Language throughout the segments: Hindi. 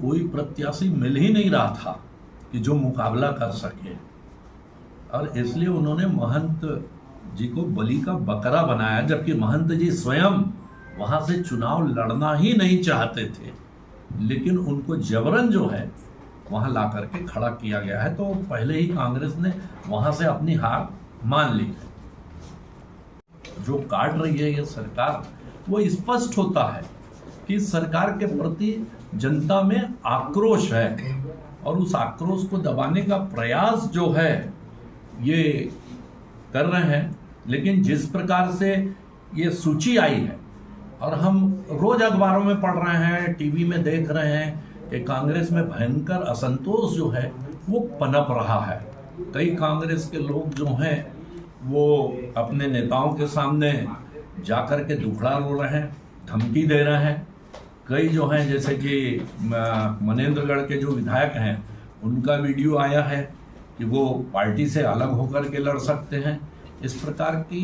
कोई प्रत्याशी मिल ही नहीं रहा था कि जो मुकाबला कर सके, और इसलिए उन्होंने महंत जी को बलि का बकरा बनाया, जबकि महंत जी स्वयं वहां से चुनाव लड़ना ही नहीं चाहते थे, लेकिन उनको जबरन जो है वहां ला करके खड़ा किया गया है। तो पहले ही कांग्रेस ने वहां से अपनी हार मान ली है। जो काट रही है ये सरकार, वो स्पष्ट होता है कि सरकार के प्रति जनता में आक्रोश है, और उस आक्रोश को दबाने का प्रयास जो है ये कर रहे हैं। लेकिन जिस प्रकार से ये सूची आई है, और हम रोज अखबारों में पढ़ रहे हैं, टीवी में देख रहे हैं कि कांग्रेस में भयंकर असंतोष जो है वो पनप रहा है। कई कांग्रेस के लोग जो हैं वो अपने नेताओं के सामने जाकर के दुखड़ा रो रहे हैं, धमकी दे रहे हैं। कई जो हैं, जैसे कि मनेंद्रगढ़ के जो विधायक हैं, उनका वीडियो आया है कि वो पार्टी से अलग होकर के लड़ सकते हैं। इस प्रकार की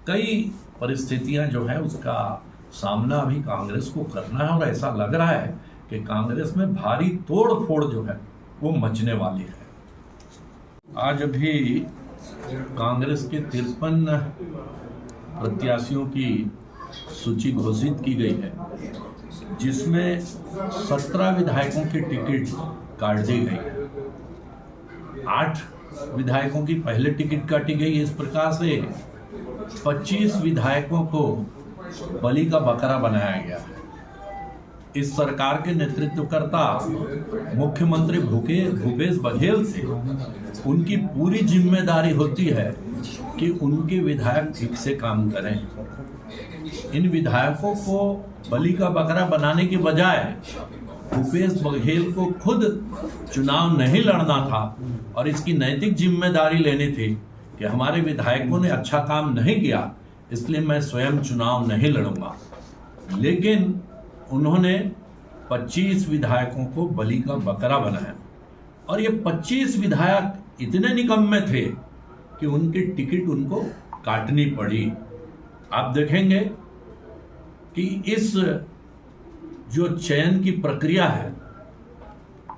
कई परिस्थितियां जो है उसका सामना अभी कांग्रेस को करना है, और ऐसा लग रहा है कि कांग्रेस में भारी तोड़ फोड़ जो है वो मचने वाली है। आज अभी कांग्रेस के 53 प्रत्याशियों की सूची घोषित की गई है, जिसमें 17 विधायकों की टिकट काट दी गई है। 8 विधायकों की पहले टिकट काटी गई। इस प्रकार से 25 विधायकों को बलि का बकरा बनाया गया है। इस सरकार के नेतृत्वकर्ता मुख्यमंत्री भूपेश बघेल थे। उनकी पूरी जिम्मेदारी होती है कि उनके विधायक ठीक से काम करें। इन विधायकों को बलि का बकरा बनाने के बजाय भूपेश बघेल को खुद चुनाव नहीं लड़ना था, और इसकी नैतिक जिम्मेदारी लेनी थी कि हमारे विधायकों ने अच्छा काम नहीं किया, इसलिए मैं स्वयं चुनाव नहीं लड़ूंगा। लेकिन उन्होंने 25 विधायकों को बलि का बकरा बनाया, और ये 25 विधायक इतने निकम्मे थे कि उनकी टिकट उनको काटनी पड़ी। आप देखेंगे कि इस जो चयन की प्रक्रिया है,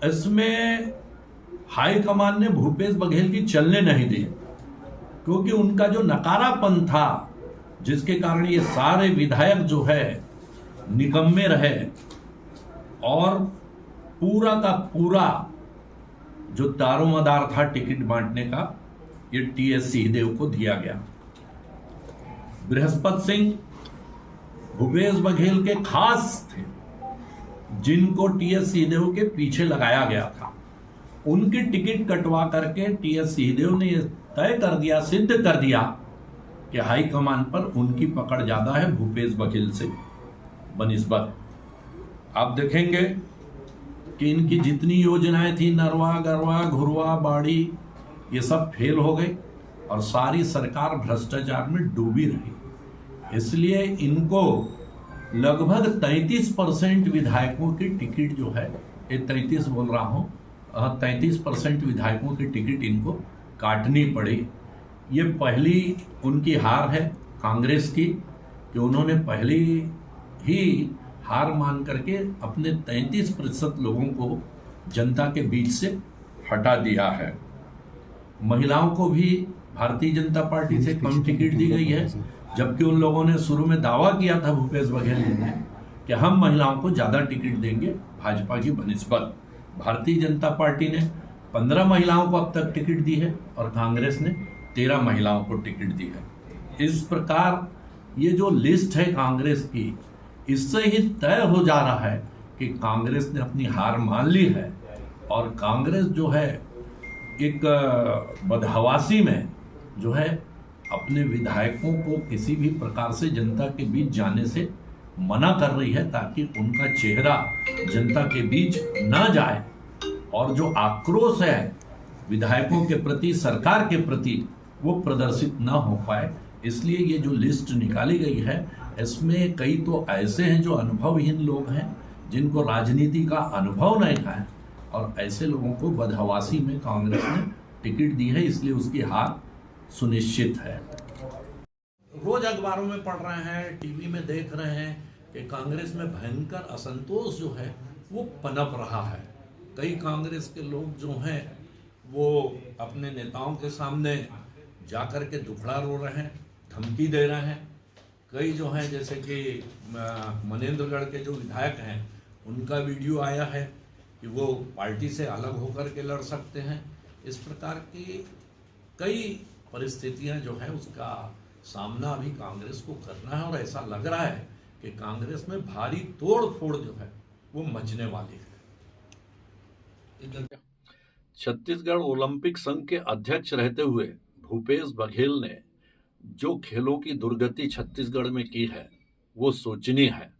इसमें हाईकमान ने भूपेश बघेल की चलने नहीं दी, क्योंकि उनका जो नकारापन था, जिसके कारण ये सारे विधायक जो है निकम्मे रहे, और पूरा का पूरा जो दारोमदार था टिकट बांटने का, ये टीएस सिंहदेव को दिया गया। बृहस्पति सिंह भूपेश बघेल के खास थे, जिनको टीएस सिंहदेव के पीछे लगाया गया था। उनकी टिकट कटवा करके टीएस सिंहदेव ने तय कर दिया, सिद्ध कर दिया कि हाईकमान पर उनकी पकड़ ज्यादा है भूपेश बघेल से बनिस्बत। आप देखेंगे कि इनकी जितनी योजनाएं थी, नरवा गरवा घुरवा बाड़ी, ये सब फेल हो गई, और सारी सरकार भ्रष्टाचार में डूबी रही। इसलिए इनको लगभग 33% विधायकों की टिकट जो है, ये 33 बोल रहा हूँ, 33% विधायकों की टिकट इनको काटनी पड़ी। ये पहली उनकी हार है कांग्रेस की, कि उन्होंने पहली ही हार मान करके अपने 33% लोगों को जनता के बीच से हटा दिया है। महिलाओं को भी भारतीय जनता पार्टी से कम टिकट दी गई है, जबकि उन लोगों ने शुरू में दावा किया था भूपेश बघेल ने कि हम महिलाओं को ज्यादा टिकट देंगे भाजपा की बनिस्बत। भारतीय जनता पार्टी ने 15 महिलाओं को अब तक टिकट दी है, और कांग्रेस ने 13 महिलाओं को टिकट दी है। इस प्रकार ये जो लिस्ट है कांग्रेस की, इससे ही तय हो जा रहा है कि कांग्रेस ने अपनी हार मान ली है, और कांग्रेस जो है एक बदहवासी में जो है अपने विधायकों को किसी भी प्रकार से जनता के बीच जाने से मना कर रही है, ताकि उनका चेहरा जनता के बीच न जाए, और जो आक्रोश है विधायकों के प्रति, सरकार के प्रति, वो प्रदर्शित न हो पाए। इसलिए ये जो लिस्ट निकाली गई है, इसमें कई तो ऐसे हैं जो अनुभवहीन लोग हैं, जिनको राजनीति का अनुभव नहीं है, और ऐसे लोगों को बदहवासी में कांग्रेस ने टिकट दी है, इसलिए उसकी हार सुनिश्चित है। रोज अखबारों में पढ़ रहे हैं, टीवी में देख रहे हैं कि कांग्रेस में भयंकर असंतोष जो है वो पनप रहा है। कई कांग्रेस के लोग जो हैं वो अपने नेताओं के सामने जाकर के दुखड़ा रो रहे हैं, धमकी दे रहे हैं। कई जो हैं जैसे कि मनेंद्रगढ़ के जो विधायक हैं उनका वीडियो आया है कि वो पार्टी से अलग होकर के लड़ सकते हैं। इस प्रकार की कई परिस्थितियां जो है उसका सामना अभी कांग्रेस को करना है और ऐसा लग रहा है कि कांग्रेस में भारी तोड़ फोड़ जो है वो मचने वाली है। छत्तीसगढ़ ओलंपिक संघ के अध्यक्ष रहते हुए भूपेश बघेल ने जो खेलों की दुर्गति छत्तीसगढ़ में की है वो सोचनीय है।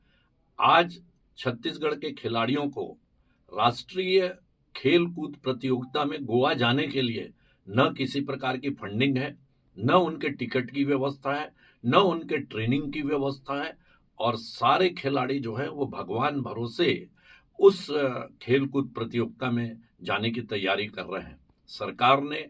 आज छत्तीसगढ़ के खिलाड़ियों को राष्ट्रीय खेल कूद प्रतियोगिता में गोवा जाने के लिए न किसी प्रकार की फंडिंग है, न उनके टिकट की व्यवस्था है, न उनके ट्रेनिंग की व्यवस्था है और सारे खिलाड़ी जो है वो भगवान भरोसे उस खेल कूद प्रतियोगिता में जाने की तैयारी कर रहे हैं। सरकार ने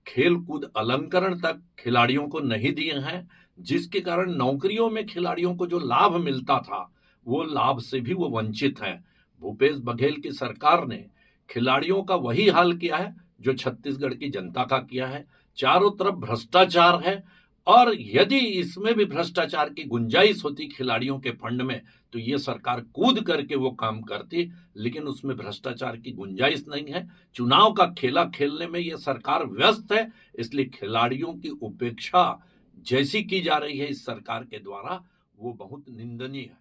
खेल कूद अलंकरण तक खिलाड़ियों को नहीं दिए हैं, जिसके कारण नौकरियों में खिलाड़ियों को जो लाभ मिलता था वो लाभ से भी वो वंचित हैं। भूपेश बघेल की सरकार ने खिलाड़ियों का वही हाल किया है जो छत्तीसगढ़ की जनता का किया है। चारों तरफ भ्रष्टाचार है और यदि इसमें भी भ्रष्टाचार की गुंजाइश होती खिलाड़ियों के फंड में तो ये सरकार कूद करके वो काम करती, लेकिन उसमें भ्रष्टाचार की गुंजाइश नहीं है। चुनाव का खेला खेलने में ये सरकार व्यस्त है, इसलिए खिलाड़ियों की उपेक्षा जैसी की जा रही है इस सरकार के द्वारा वो बहुत निंदनीय है।